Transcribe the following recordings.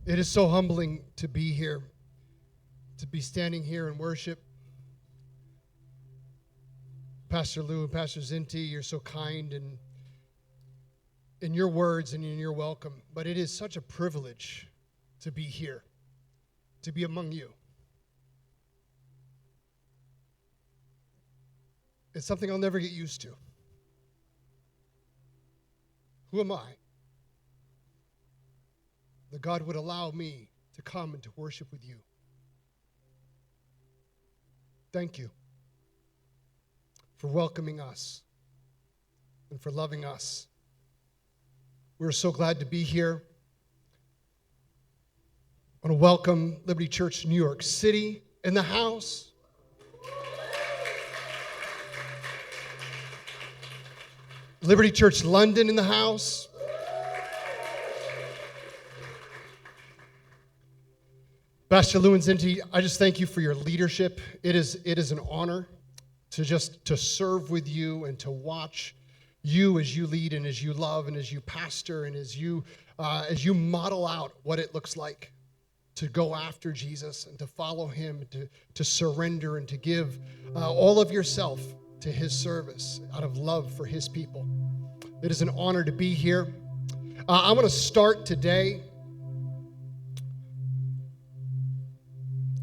It is so humbling to be here, to be standing here in worship. Pastor Lou and Pastor Zinti, you're so kind and in your words and in your welcome. But it is such a privilege to be here, to be among you. It's something I'll never get used to. Who am I that God would allow me to come and to worship with you? Thank you for welcoming us and for loving us. We're so glad to be here. I want to welcome Liberty Church New York City in the house. Liberty Church London in the house. Pastor Lou and Zinti, I just thank you for your leadership. It is an honor to serve with you and to watch you as you lead and as you love and as you pastor and as you model out what it looks like to go after Jesus and to follow him, to surrender and to give all of yourself to his service out of love for his people. It is an honor to be here. I want to start today.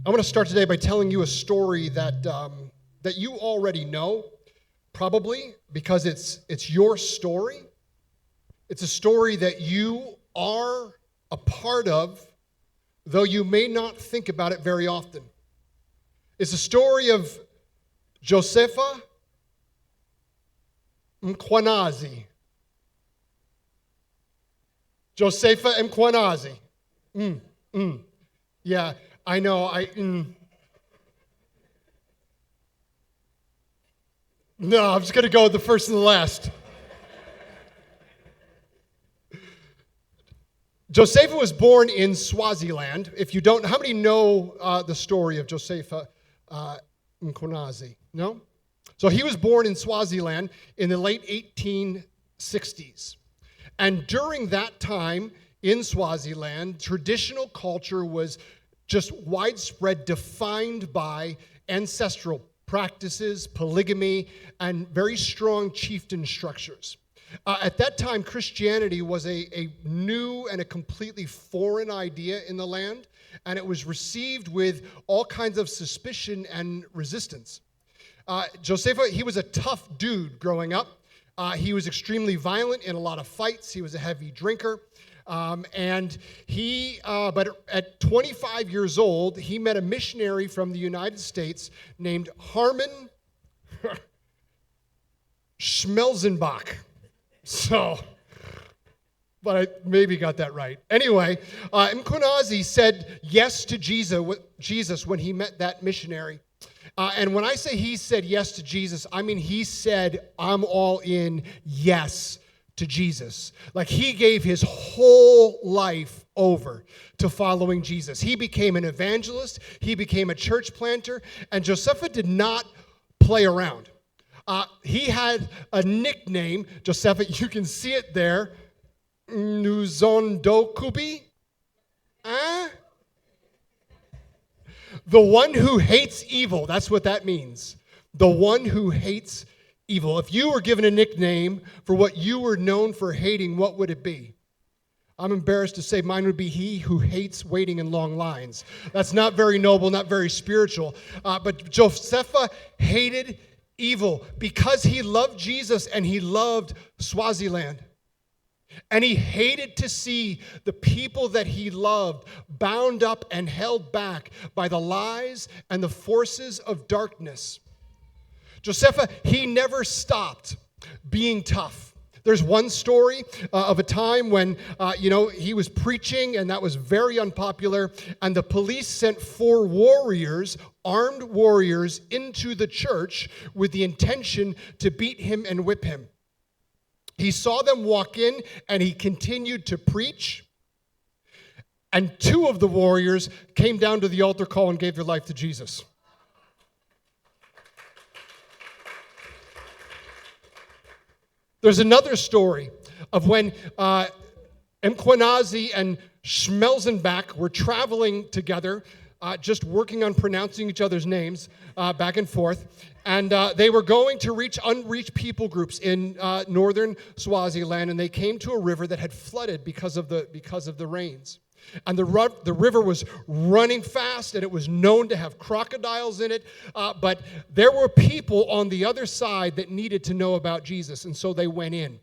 By telling you a story that you already know, probably because it's your story. It's a story that you are a part of, though you may not think about it very often. It's a story of Josefa Mkhwanazi. Josefa Mkhwanazi. Yeah, I know. No, I'm just going to go with the first and the last. Josefa was born in Swaziland. If you don't, how many know the story of Josefa Mkhwanazi? No? So he was born in Swaziland in the late 1860s. And during that time in Swaziland, traditional culture was just widespread, defined by ancestral practices, polygamy, and very strong chieftain structures. At that time, Christianity was a new and a completely foreign idea in the land, and it was received with all kinds of suspicion and resistance. Josefa, he was a tough dude growing up. He was extremely violent in a lot of fights. He was a heavy drinker. But at 25 years old, he met a missionary from the United States named Harmon Schmelzenbach. But I maybe got that right. Anyway, Mkhwanazi said yes to Jesus when he met that missionary. And when I say he said yes to Jesus, I mean he said, I'm all in, yes to Jesus. Like he gave his whole life over to following Jesus. He became an evangelist. He became a church planter. And Josefa did not play around. He had a nickname, Josefa, you can see it there, Nuzondokubi. The one who hates evil, that's what that means. The one who hates evil. If you were given a nickname for what you were known for hating, what would it be? I'm embarrassed to say mine would be he who hates waiting in long lines. That's not very noble, not very spiritual. But Josefa hated evil because he loved Jesus and he loved Swaziland. And he hated to see the people that he loved bound up and held back by the lies and the forces of darkness. Josefa, he never stopped being tough. There's one story of a time when, he was preaching and that was very unpopular, and the police sent 4 armed warriors, into the church with the intention to beat him and whip him. He saw them walk in and he continued to preach. And 2 of the warriors came down to the altar call and gave their life to Jesus. There's another story of when Emquanazi and Schmelzenbach were traveling together, just working on pronouncing each other's names back and forth. And they were going to reach unreached people groups in northern Swaziland, and they came to a river that had flooded because of the rains. And the river was running fast, and it was known to have crocodiles in it. But there were people on the other side that needed to know about Jesus, and so they went in.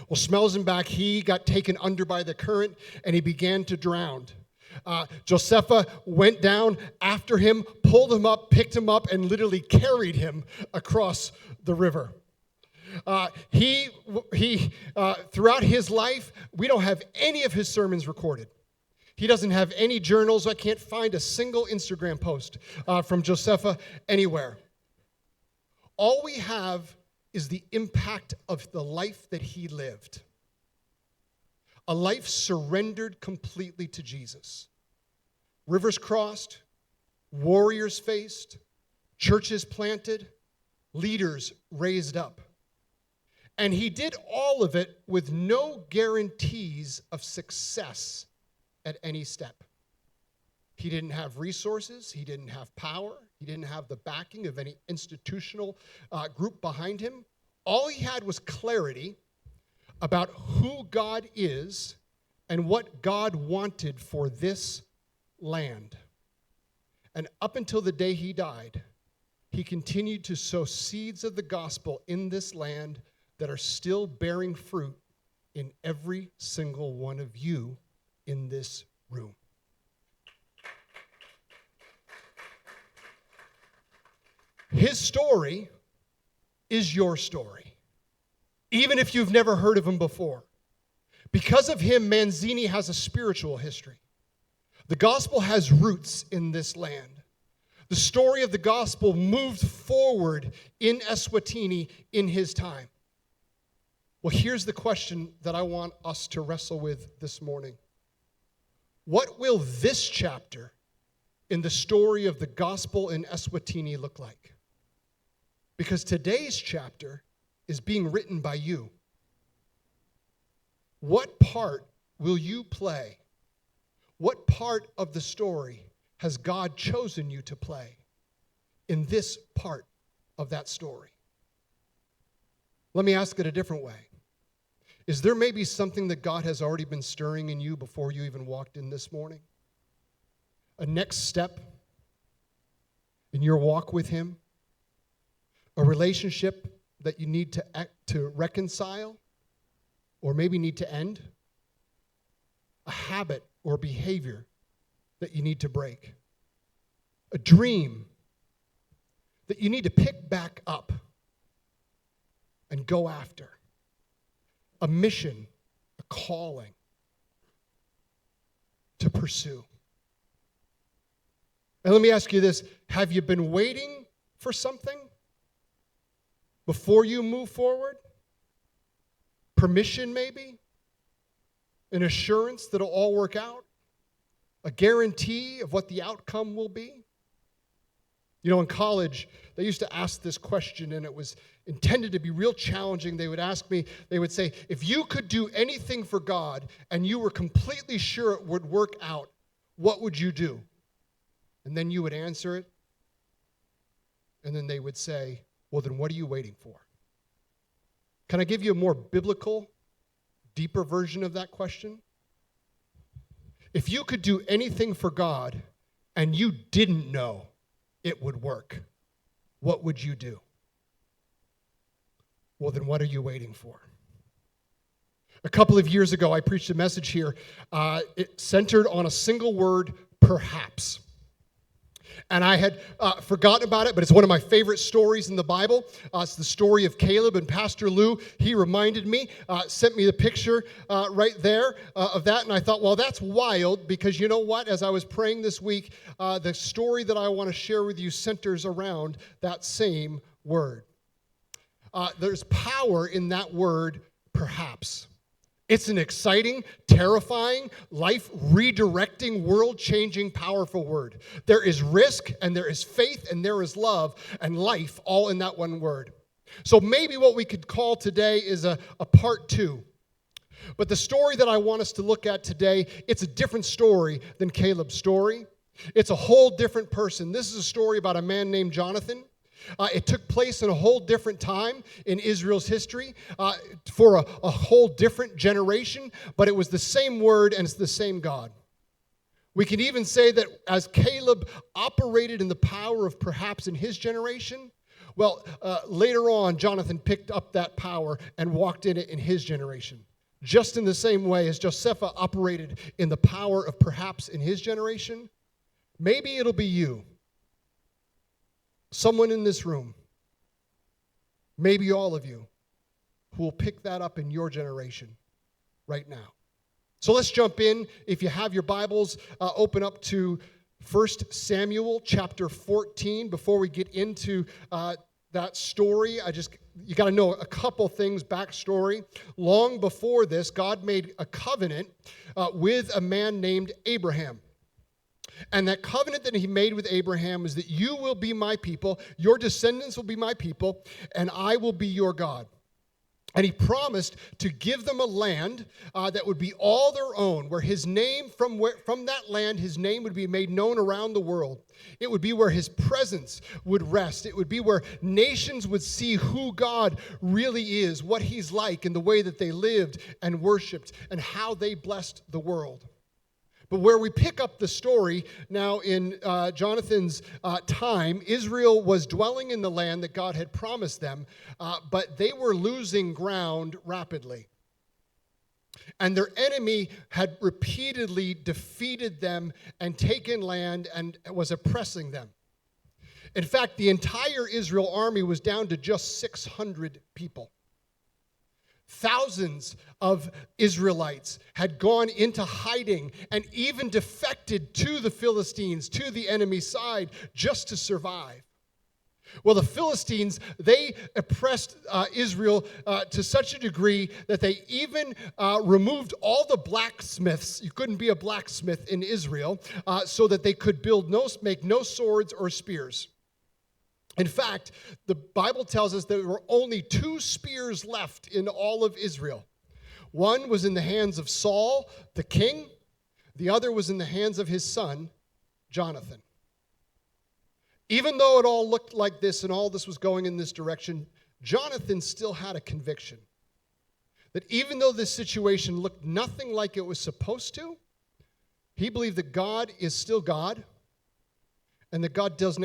Well, Schmelzenbach, he got taken under by the current, and he began to drown. Josepha went down after him, pulled him up, picked him up, and literally carried him across the river. He throughout his life, we don't have any of his sermons recorded. He doesn't have any journals. I can't find a single Instagram post from Josepha anywhere. All we have is the impact of the life that he lived. A life surrendered completely to Jesus. Rivers crossed, warriors faced, churches planted, leaders raised up. And he did all of it with no guarantees of success at any step. He didn't have resources. He didn't have power. He didn't have the backing of any institutional group behind him. All he had was clarity about who God is and what God wanted for this land. And up until the day he died, he continued to sow seeds of the gospel in this land that are still bearing fruit in every single one of you in this room. His story is your story, even if you've never heard of him before. Because of him, Manzini has a spiritual history. The gospel has roots in this land. The story of the gospel moved forward in Eswatini in his time. Well, here's the question that I want us to wrestle with this morning. What will this chapter in the story of the gospel in Eswatini look like? Because today's chapter is being written by you. What part will you play? What part of the story has God chosen you to play in this part of that story? Let me ask it a different way. Is there maybe something that God has already been stirring in you before you even walked in this morning? A next step in your walk with him? A relationship that you need to reconcile or maybe need to end? A habit or behavior that you need to break? A dream that you need to pick back up and go after? A mission, a calling to pursue. And let me ask you this. Have you been waiting for something before you move forward? Permission, maybe? An assurance that it'll all work out? A guarantee of what the outcome will be? You know, in college, they used to ask this question, and it was intended to be real challenging. They would ask me, they would say, if you could do anything for God and you were completely sure it would work out, what would you do? And then you would answer it, and then they would say, well, then what are you waiting for? Can I give you a more biblical, deeper version of that question? If you could do anything for God and you didn't know it would work, what would you do? Well, then what are you waiting for? A couple of years ago, I preached a message here. It centered on a single word, perhaps. And I had forgotten about it, but it's one of my favorite stories in the Bible. It's the story of Caleb, and Pastor Lou, he reminded me, sent me the picture right there of that, and I thought, well, that's wild, because you know what? As I was praying this week, the story that I want to share with you centers around that same word. There's power in that word, perhaps. It's an exciting, terrifying, life-redirecting, world-changing, powerful word. There is risk, and there is faith, and there is love, and life all in that one word. So maybe what we could call today is a part two. But the story that I want us to look at today, it's a different story than Caleb's story. It's a whole different person. This is a story about a man named Jonathan. It took place in a whole different time in Israel's history for a whole different generation, but it was the same word and it's the same God. We can even say that as Caleb operated in the power of perhaps in his generation, well, later on, Jonathan picked up that power and walked in it in his generation. Just in the same way as Josephah operated in the power of perhaps in his generation, maybe it'll be you. Someone in this room, maybe all of you, who will pick that up in your generation right now. So let's jump in. If you have your Bibles, open up to 1 Samuel chapter 14. Before we get into that story, you got to know a couple things, backstory. Long before this, God made a covenant with a man named Abraham. And that covenant that he made with Abraham was that you will be my people, your descendants will be my people, and I will be your God. And he promised to give them a land that would be all their own, where his name, from that land, his name would be made known around the world. It would be where his presence would rest. It would be where nations would see who God really is, what he's like, and the way that they lived and worshiped, and how they blessed the world. But where we pick up the story now in Jonathan's time, Israel was dwelling in the land that God had promised them, but they were losing ground rapidly. And their enemy had repeatedly defeated them and taken land and was oppressing them. In fact, the entire Israel army was down to just 600 people. Thousands of Israelites had gone into hiding and even defected to the Philistines, to the enemy side, just to survive. Well, the Philistines, they oppressed Israel to such a degree that they even removed all the blacksmiths. You couldn't be a blacksmith in Israel, so that they could make no swords or spears. In fact, the Bible tells us there were only 2 spears left in all of Israel. One was in the hands of Saul, the king. The other was in the hands of his son, Jonathan. Even though it all looked like this and all this was going in this direction, Jonathan still had a conviction that even though this situation looked nothing like it was supposed to, he believed that God is still God, and that God does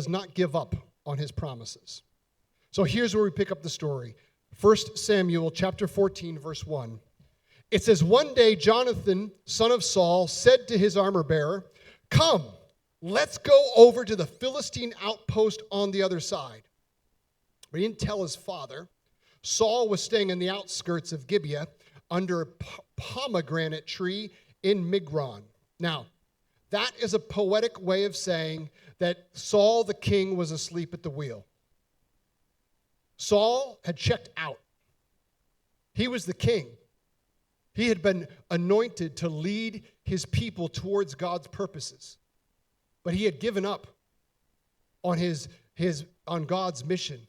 not give up on his promises. So here's where we pick up the story. 1 Samuel chapter 14, verse 1. It says, "One day Jonathan, son of Saul, said to his armor-bearer, 'Come, let's go over to the Philistine outpost on the other side.' But he didn't tell his father. Saul was staying in the outskirts of Gibeah under a pomegranate tree in Migron." Now, that is a poetic way of saying that Saul the king was asleep at the wheel. Saul had checked out. He was the king. He had been anointed to lead his people towards God's purposes. But he had given up on on God's mission.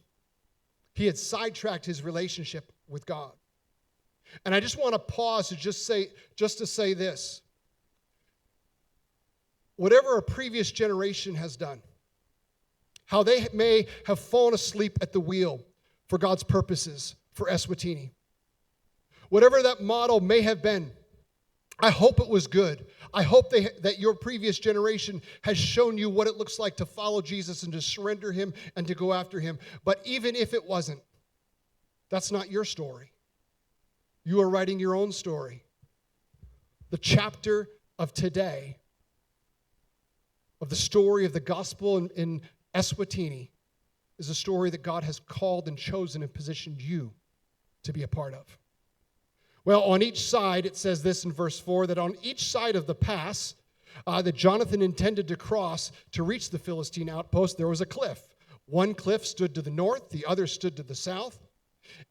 He had sidetracked his relationship with God. And I just want to pause to just to say this. Whatever a previous generation has done, how they may have fallen asleep at the wheel for God's purposes for Eswatini, whatever that model may have been, I hope it was good. I hope that your previous generation has shown you what it looks like to follow Jesus and to surrender him and to go after him. But even if it wasn't, that's not your story. You are writing your own story. The chapter of today, of the story of the gospel in Eswatini, is a story that God has called and chosen and positioned you to be a part of. Well, on each side, it says this in verse 4, that on each side of the pass that Jonathan intended to cross to reach the Philistine outpost, there was a cliff. One cliff stood to the north, the other stood to the south.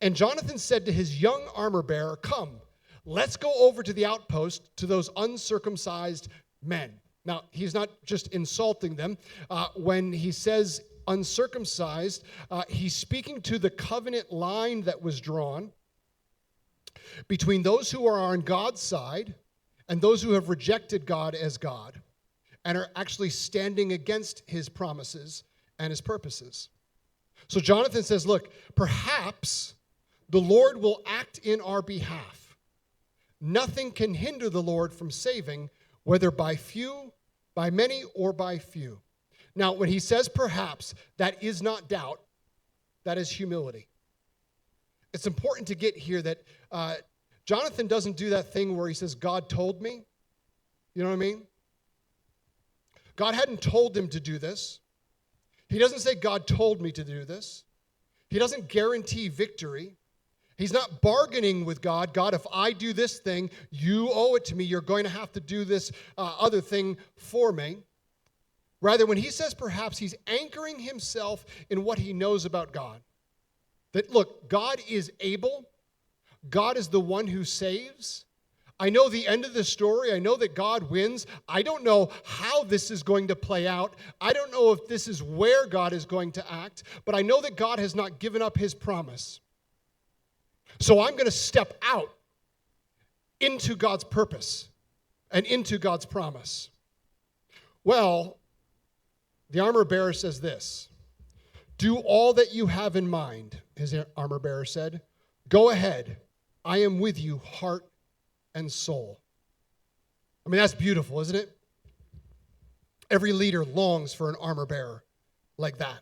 And Jonathan said to his young armor-bearer, "Come, let's go over to the outpost to those uncircumcised men." Now, he's not just insulting them. When he says uncircumcised, he's speaking to the covenant line that was drawn. between those who are on God's side and those who have rejected God as God and are actually standing against his promises and his purposes. So Jonathan says, look, perhaps the Lord will act in our behalf. Nothing can hinder the Lord from saving, whether by many or by few. Now, when he says perhaps, that is not doubt, that is humility. It's important to get here that Jonathan doesn't do that thing where he says, God told me. You know what I mean? God hadn't told him to do this. He doesn't say, God told me to do this. He doesn't guarantee victory. He's not bargaining with God. God, if I do this thing, you owe it to me. You're going to have to do this other thing for me. Rather, when he says perhaps, he's anchoring himself in what he knows about God. That, look, God is able. God is the one who saves. I know the end of the story. I know that God wins. I don't know how this is going to play out. I don't know if this is where God is going to act, but I know that God has not given up his promise. So I'm going to step out into God's purpose and into God's promise. Well, the armor bearer says this, do all that you have in mind, his armor bearer said. Go ahead. I am with you, heart and soul. I mean, that's beautiful, isn't it? Every leader longs for an armor bearer like that.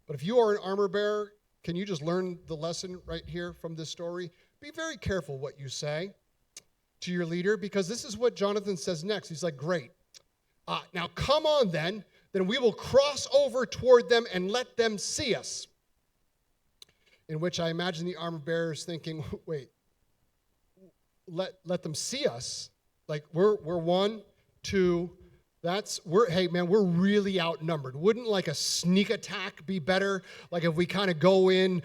But if you are an armor bearer, can you just learn the lesson right here from this story? Be very careful what you say to your leader, because this is what Jonathan says next. He's like, great. Now come on then we will cross over toward them and let them see us. In which I imagine the armor bearer is thinking, wait, let them see us? Like we're 1, 2, hey man, we're really outnumbered. Wouldn't like a sneak attack be better? Like if we kind of go in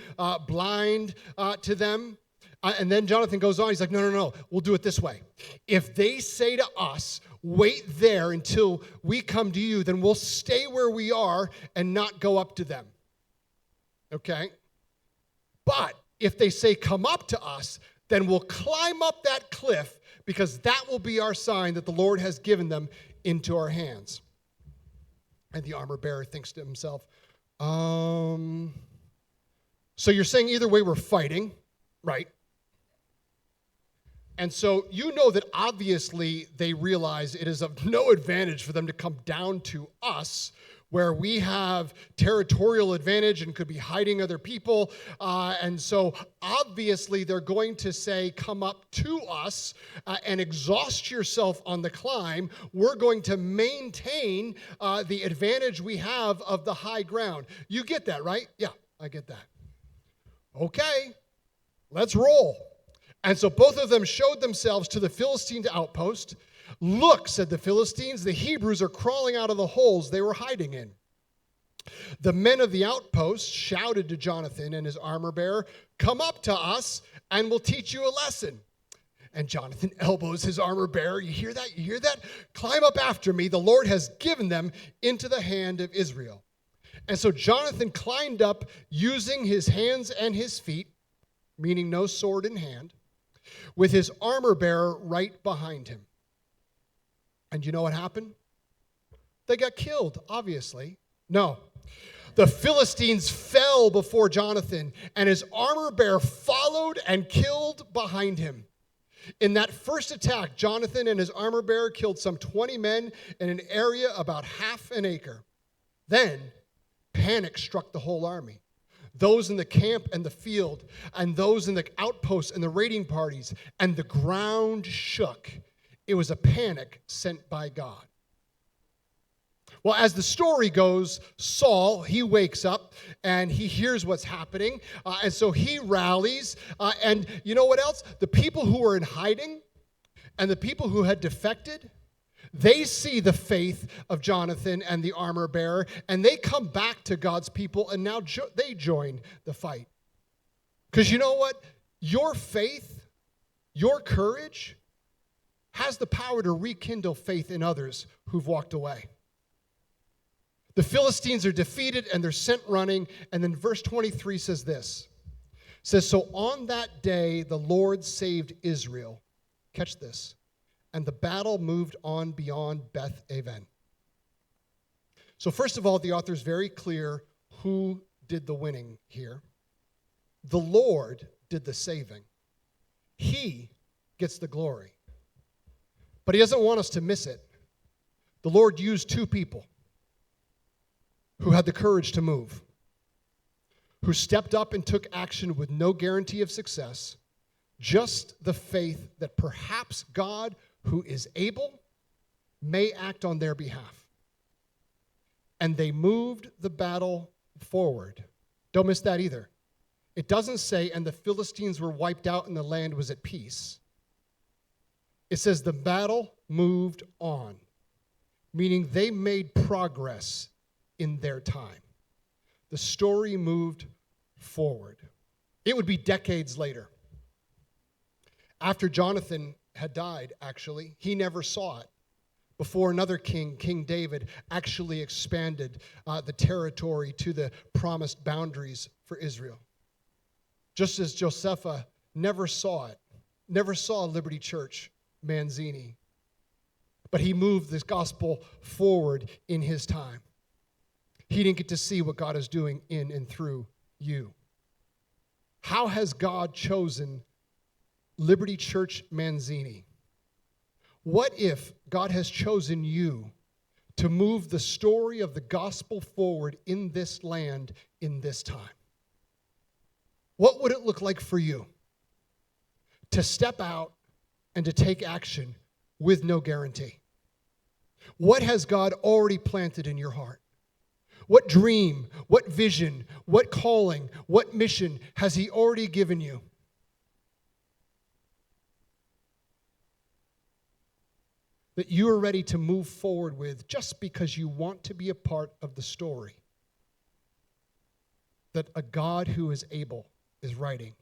blind to them? And then Jonathan goes on, he's like, no, we'll do it this way. If they say to us, wait there until we come to you, then we'll stay where we are and not go up to them. Okay? But if they say, come up to us, then we'll climb up that cliff, because that will be our sign that the Lord has given them into our hands. And the armor bearer thinks to himself, so you're saying either way we're fighting, right? And so you know that obviously they realize it is of no advantage for them to come down to us, where we have territorial advantage and could be hiding other people. And so obviously they're going to say, come up to us and exhaust yourself on the climb. We're going to maintain the advantage we have of the high ground. You get that, right? Yeah, I get that. Okay, let's roll. And so both of them showed themselves to the Philistines' outpost. Look, said the Philistines, the Hebrews are crawling out of the holes they were hiding in. The men of the outpost shouted to Jonathan and his armor bearer, come up to us and we'll teach you a lesson. And Jonathan elbows his armor bearer. You hear that? You hear that? Climb up after me. The Lord has given them into the hand of Israel. And so Jonathan climbed up using his hands and his feet, meaning no sword in hand, with his armor bearer right behind him. And you know what happened? They got killed, obviously. No. The Philistines fell before Jonathan, and his armor bearer followed and killed behind him. In that first attack, Jonathan and his armor bearer killed some 20 men in an area about half an acre. Then panic struck the whole army. Those in the camp and the field, and those in the outposts and the raiding parties, and the ground shook. It was a panic sent by God. Well, as the story goes, Saul, he wakes up and he hears what's happening. And so he rallies. And you know what else? The people who were in hiding and the people who had defected, they see the faith of Jonathan and the armor bearer, and they come back to God's people, and now they join the fight. Because you know what? Your faith, your courage, has the power to rekindle faith in others who've walked away. The Philistines are defeated, and they're sent running, and then verse 23 says this, says, so on that day, the Lord saved Israel. Catch this. And the battle moved on beyond Beth Aven. So first of all, the author is very clear who did the winning here. The Lord did the saving. He gets the glory. But he doesn't want us to miss it. The Lord used two people who had the courage to move, who stepped up and took action with no guarantee of success, just the faith that perhaps God, who is able, may act on their behalf. And they moved the battle forward. Don't miss that either. It doesn't say, and the Philistines were wiped out and the land was at peace. It says the battle moved on, meaning they made progress in their time. The story moved forward. It would be decades later. After Jonathan had died, actually, he never saw it. Before another king, King David, actually expanded the territory to the promised boundaries for Israel. Just as Josephus never saw it, never saw Liberty Church, Manzini. But he moved this gospel forward in his time. He didn't get to see what God is doing in and through you. How has God chosen Liberty Church Manzini? What if God has chosen you to move the story of the gospel forward in this land in this time? What would it look like for you to step out and to take action with no guarantee? What has God already planted in your heart? What dream, what vision, what calling, what mission has he already given you? That you are ready to move forward with just because you want to be a part of the story that a God who is able is writing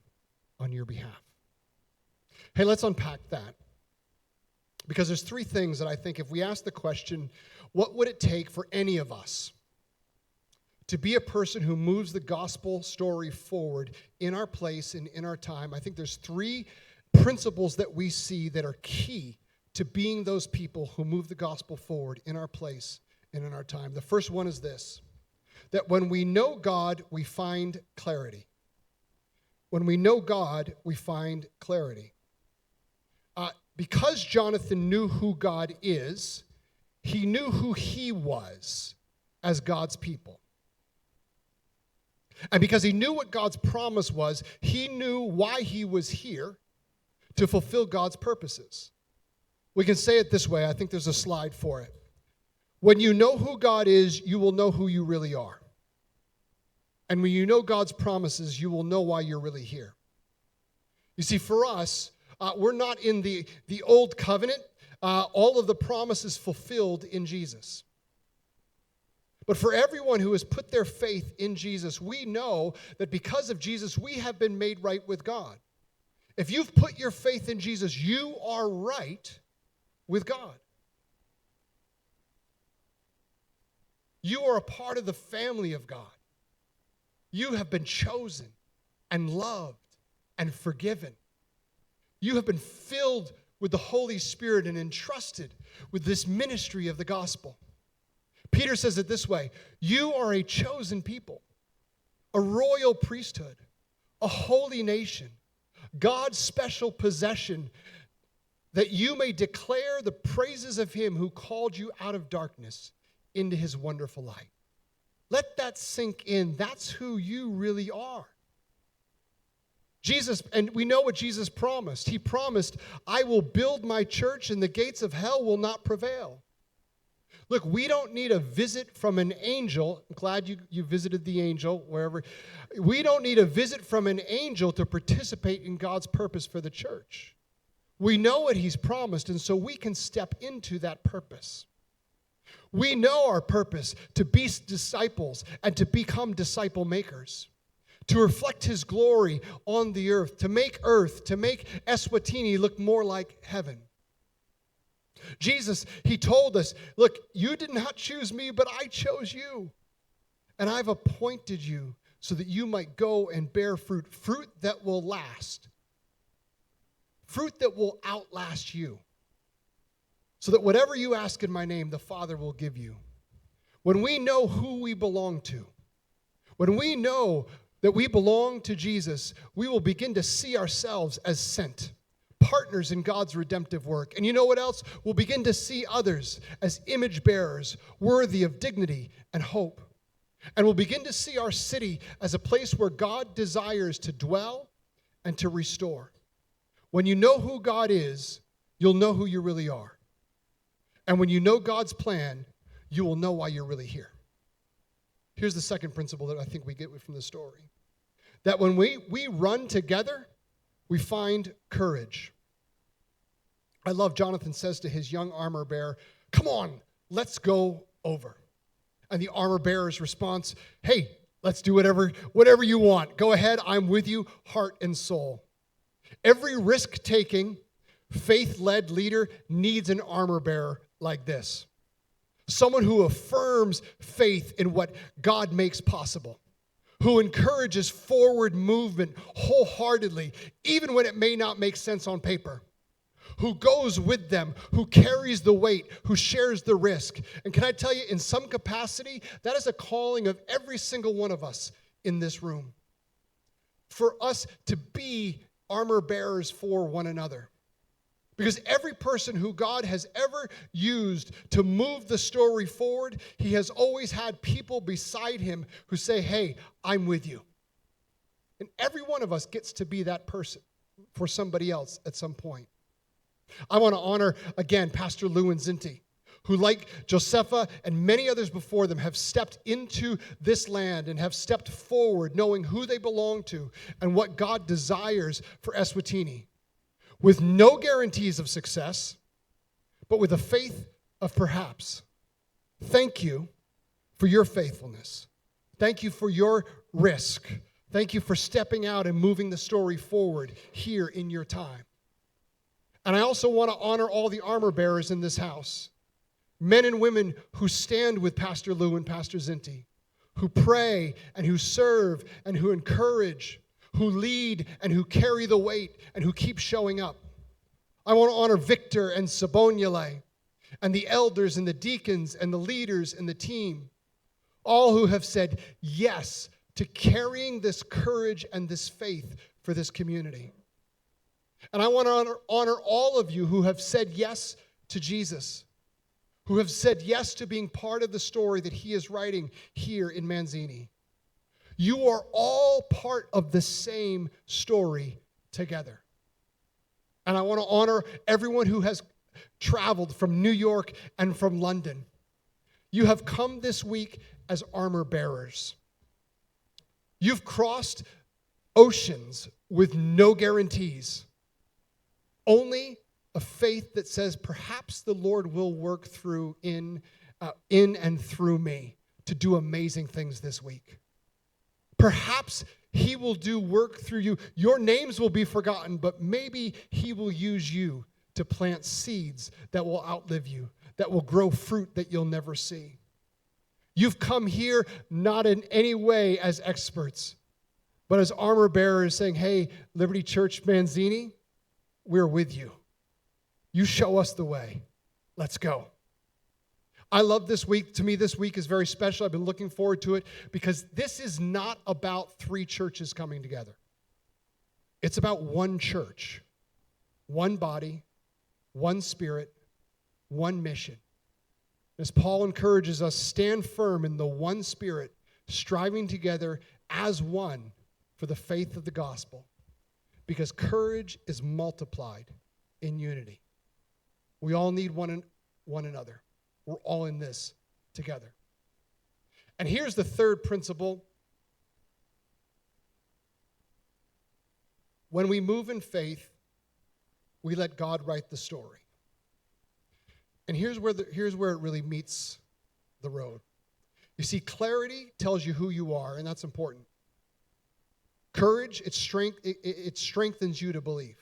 on your behalf. Hey, let's unpack that. Because there's three things that I think if we ask the question, what would it take for any of us to be a person who moves the gospel story forward in our place and in our time? I think there's three principles that we see that are key to being those people who move the gospel forward in our place and in our time. The first one is this, that when we know God, we find clarity. When we know God, we find clarity. Because Jonathan knew who God is, he knew who he was as God's people. And because he knew what God's promise was, he knew why he was here to fulfill God's purposes. We can say it this way. I think there's a slide for it. When you know who God is, you will know who you really are. And when you know God's promises, you will know why you're really here. You see, for us, we're not in the old covenant. All of the promises fulfilled in Jesus. But for everyone who has put their faith in Jesus, we know that because of Jesus, we have been made right with God. If you've put your faith in Jesus, you are right with God. You are a part of the family of God. You have been chosen and loved and forgiven. You have been filled with the Holy Spirit and entrusted with this ministry of the gospel. Peter says it this way, you are a chosen people, a royal priesthood, a holy nation, God's special possession, that you may declare the praises of him who called you out of darkness into his wonderful light. Let that sink in. That's who you really are. Jesus, and we know what Jesus promised. He promised, I will build my church and the gates of hell will not prevail. Look, we don't need a visit from an angel. I'm glad you visited the angel, wherever. We don't need a visit from an angel to participate in God's purpose for the church. We know what he's promised, and so we can step into that purpose. We know our purpose to be disciples and to become disciple makers, to reflect his glory on the earth, to make Eswatini look more like heaven. Jesus, he told us, look, you did not choose me, but I chose you, and I've appointed you so that you might go and bear fruit, fruit that will last, fruit that will outlast you, so that whatever you ask in my name, the Father will give you. When we know who we belong to, when we know that we belong to Jesus, we will begin to see ourselves as sent, partners in God's redemptive work. And you know what else? We'll begin to see others as image bearers, worthy of dignity and hope. And we'll begin to see our city as a place where God desires to dwell and to restore. When you know who God is, you'll know who you really are. And when you know God's plan, you will know why you're really here. Here's the second principle that I think we get from the story. That when we run together, we find courage. I love Jonathan says to his young armor bearer, "Come on, let's go over." And the armor bearer's response, "Hey, let's do whatever you want. Go ahead, I'm with you, heart and soul." Every risk-taking, faith-led leader needs an armor bearer like this. Someone who affirms faith in what God makes possible, who encourages forward movement wholeheartedly, even when it may not make sense on paper, who goes with them, who carries the weight, who shares the risk. And can I tell you, in some capacity, that is a calling of every single one of us in this room. For us to be armor bearers for one another. Because every person who God has ever used to move the story forward, he has always had people beside him who say, "Hey, I'm with you." And every one of us gets to be that person for somebody else at some point. I want to honor, again, Pastor Lou and Zinti, who, like Josepha and many others before them, have stepped into this land and have stepped forward knowing who they belong to and what God desires for Eswatini. With no guarantees of success, but with a faith of perhaps. Thank you for your faithfulness. Thank you for your risk. Thank you for stepping out and moving the story forward here in your time. And I also want to honor all the armor bearers in this house, men and women who stand with Pastor Lou and Pastor Zinti, who pray and who serve and who encourage, who lead and who carry the weight and who keep showing up. I want to honor Victor and Sabonyale and the elders and the deacons and the leaders and the team, all who have said yes to carrying this courage and this faith for this community. And I want to honor all of you who have said yes to Jesus, who have said yes to being part of the story that he is writing here in Manzini. You are all part of the same story together. And I want to honor everyone who has traveled from New York and from London. You have come this week as armor bearers. You've crossed oceans with no guarantees. Only a faith that says perhaps the Lord will work through in and through me to do amazing things this week. Perhaps he will do work through you. Your names will be forgotten, but maybe he will use you to plant seeds that will outlive you, that will grow fruit that you'll never see. You've come here not in any way as experts, but as armor bearers saying, "Hey, Liberty Church Manzini, we're with you. You show us the way. Let's go." I love this week. To me, this week is very special. I've been looking forward to it because this is not about three churches coming together. It's about one church, one body, one spirit, one mission. As Paul encourages us, stand firm in the one spirit, striving together as one for the faith of the gospel, because courage is multiplied in unity. We all need one another. We're all in this together. And here's the third principle. When we move in faith, we let God write the story. And here's where it really meets the road. You see, clarity tells you who you are, and that's important. Courage, it strengthens you to believe.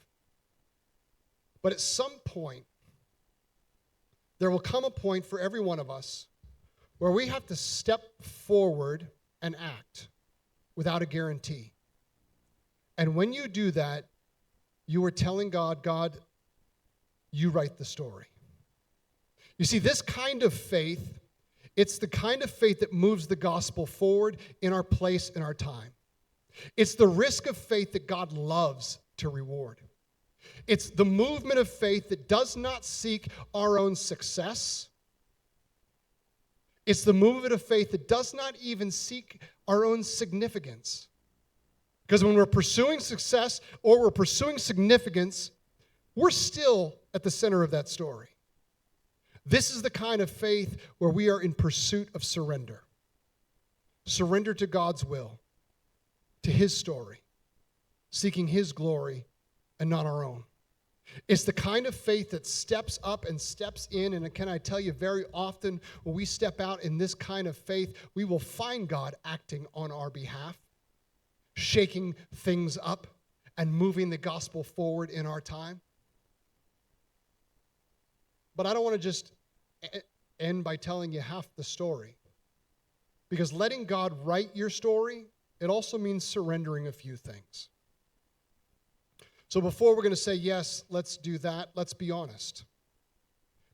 But at some point, there will come a point for every one of us where we have to step forward and act. without a guarantee. And when you do that, you are telling God, God, you write the story. You see, this kind of faith, it's the kind of faith that moves the gospel forward in our place, in our time. It's the risk of faith that God loves to reward. It's the movement of faith that does not seek our own success. It's the movement of faith that does not even seek our own significance. Because when we're pursuing success or we're pursuing significance, we're still at the center of that story. This is the kind of faith where we are in pursuit of surrender. Surrender to God's will, to His story, seeking His glory and not our own. It's the kind of faith that steps up and steps in, and can I tell you, very often when we step out in this kind of faith, we will find God acting on our behalf, shaking things up and moving the gospel forward in our time. But I don't want to just end by telling you half the story, because letting God write your story, it also means surrendering a few things. So before we're going to say, yes, let's do that, let's be honest.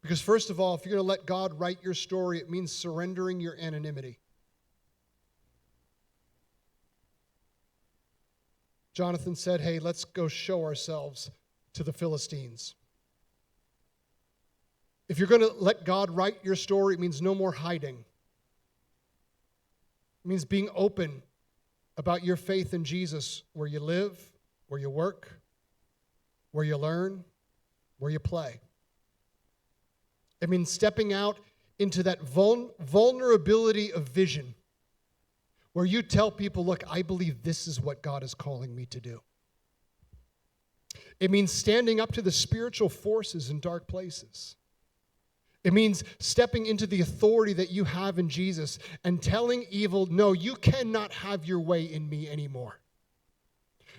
Because first of all, if you're going to let God write your story, it means surrendering your anonymity. Jonathan said, hey, let's go show ourselves to the Philistines. If you're going to let God write your story, it means no more hiding. It means being open about your faith in Jesus where you live, where you work, where you learn, where you play. It means stepping out into that vulnerability of vision where you tell people, look, I believe this is what God is calling me to do. It means standing up to the spiritual forces in dark places. It means stepping into the authority that you have in Jesus and telling evil, no, you cannot have your way in me anymore.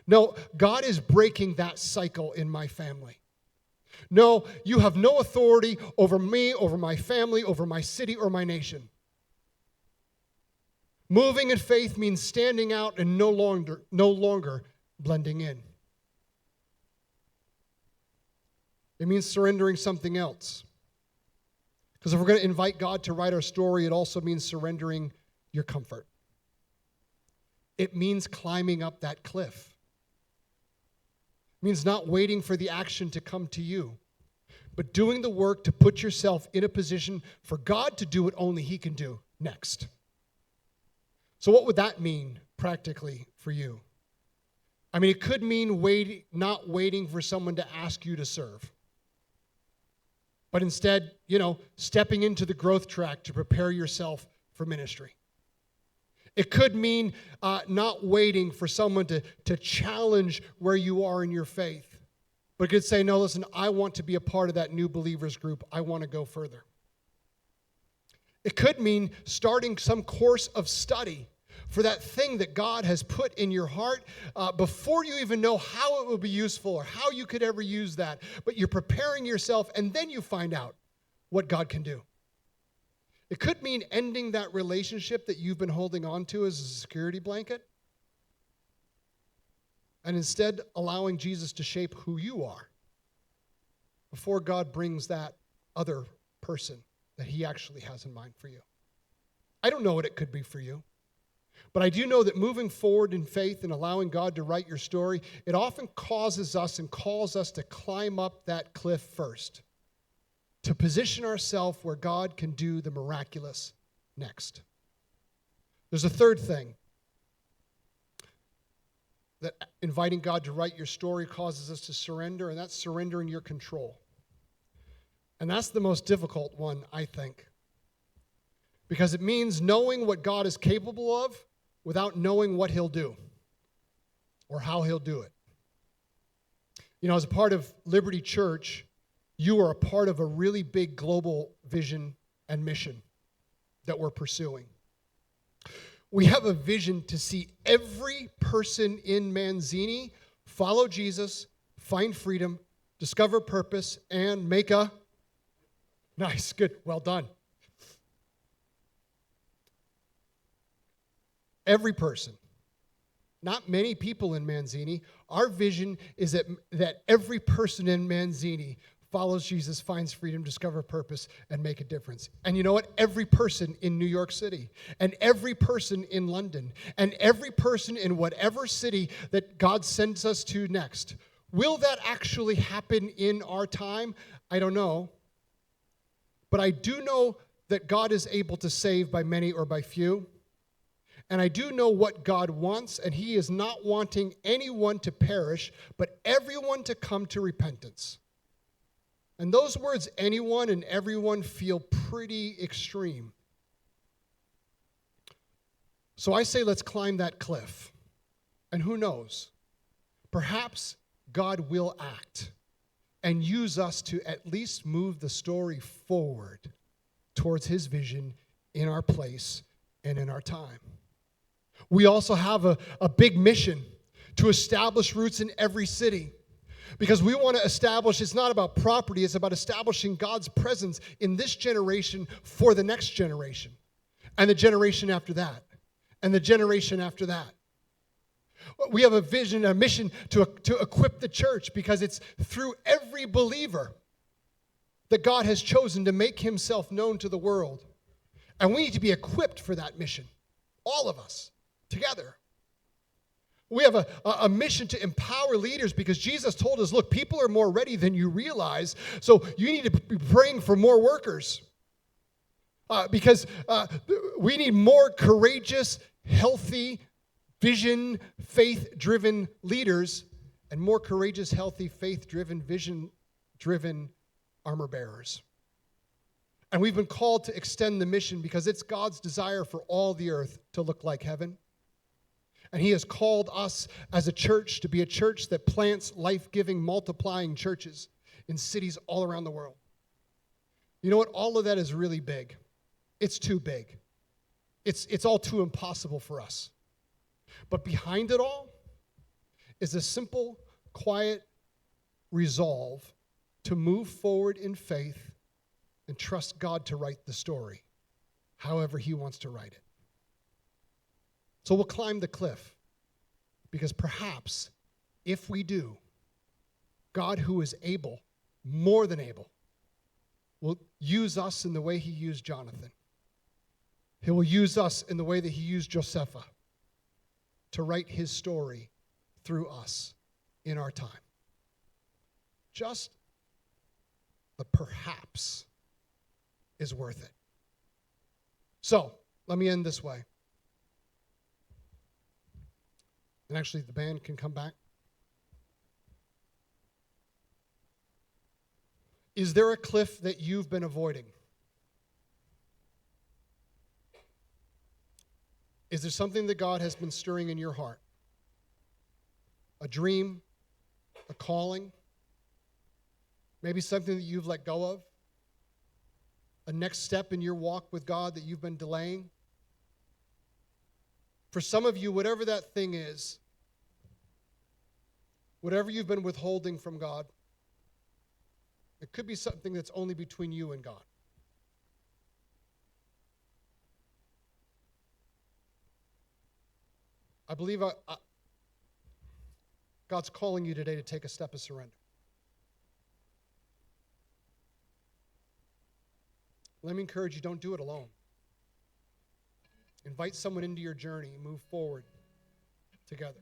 No, God is breaking that cycle in my family. No, you have no authority over me, over my family, over my city, or my nation. Moving in faith means standing out and no longer blending in. It means surrendering something else. Because if we're going to invite God to write our story, it also means surrendering your comfort. It means climbing up that cliff. It means not waiting for the action to come to you, but doing the work to put yourself in a position for God to do what only He can do next. So what would that mean practically for you? I mean, it could mean not waiting for someone to ask you to serve, but instead, stepping into the growth track to prepare yourself for ministry. It could mean not waiting for someone to challenge where you are in your faith, but it could say, no, listen, I want to be a part of that new believers group. I want to go further. It could mean starting some course of study for that thing that God has put in your heart before you even know how it will be useful or how you could ever use that. But you're preparing yourself, and then you find out what God can do. It could mean ending that relationship that you've been holding on to as a security blanket, and instead allowing Jesus to shape who you are before God brings that other person that He actually has in mind for you. I don't know what it could be for you. But I do know that moving forward in faith and allowing God to write your story, it often causes us and calls us to climb up that cliff first, to position ourselves where God can do the miraculous next. There's a third thing that inviting God to write your story causes us to surrender, and that's surrendering your control. And that's the most difficult one, I think, because it means knowing what God is capable of without knowing what He'll do or how He'll do it. As a part of Liberty Church, you are a part of a really big global vision and mission that we're pursuing. We have a vision to see every person in Manzini follow Jesus, find freedom, discover purpose, and make a... Nice, good, well done. Every person. not many people in Manzini. Our vision is that every person in Manzini follows Jesus, finds freedom, discover purpose, and make a difference. And you know what? Every person in New York City, and every person in London, and every person in whatever city that God sends us to next. Will that actually happen in our time? I don't know. But I do know that God is able to save by many or by few. And I do know what God wants, and he is not wanting anyone to perish, but everyone to come to repentance. And those words, anyone and everyone, feel pretty extreme. So I say let's climb that cliff. And who knows? Perhaps God will act and use us to at least move the story forward towards his vision in our place and in our time. We also have a big mission to establish roots in every city. Because we want to establish, it's not about property, it's about establishing God's presence in this generation for the next generation. And the generation after that. And the generation after that. We have a vision, a mission to equip the church, because it's through every believer that God has chosen to make himself known to the world. And we need to be equipped for that mission. All of us, together. We have a mission to empower leaders, because Jesus told us, look, people are more ready than you realize, so you need to be praying for more workers. Because we need more courageous, healthy, vision, faith-driven leaders, and more courageous, healthy, faith-driven, vision-driven armor bearers. And we've been called to extend the mission because it's God's desire for all the earth to look like heaven. And he has called us as a church to be a church that plants life-giving, multiplying churches in cities all around the world. You know what? All of that is really big. It's too big. It's all too impossible for us. But behind it all is a simple, quiet resolve to move forward in faith and trust God to write the story, however he wants to write it. So we'll climb the cliff, because perhaps if we do, God, who is able, more than able, will use us in the way he used Jonathan. He will use us in the way that he used Josepha to write his story through us in our time. Just the perhaps is worth it. So, let me end this way. And actually, the band can come back. Is there a cliff that you've been avoiding? Is there something that God has been stirring in your heart? A dream, a calling, maybe something that you've let go of? A next step in your walk with God that you've been delaying? For some of you, whatever that thing is, whatever you've been withholding from God, it could be something that's only between you and God. I believe God's calling you today to take a step of surrender. Let me encourage you, don't do it alone. Invite someone into your journey and move forward together.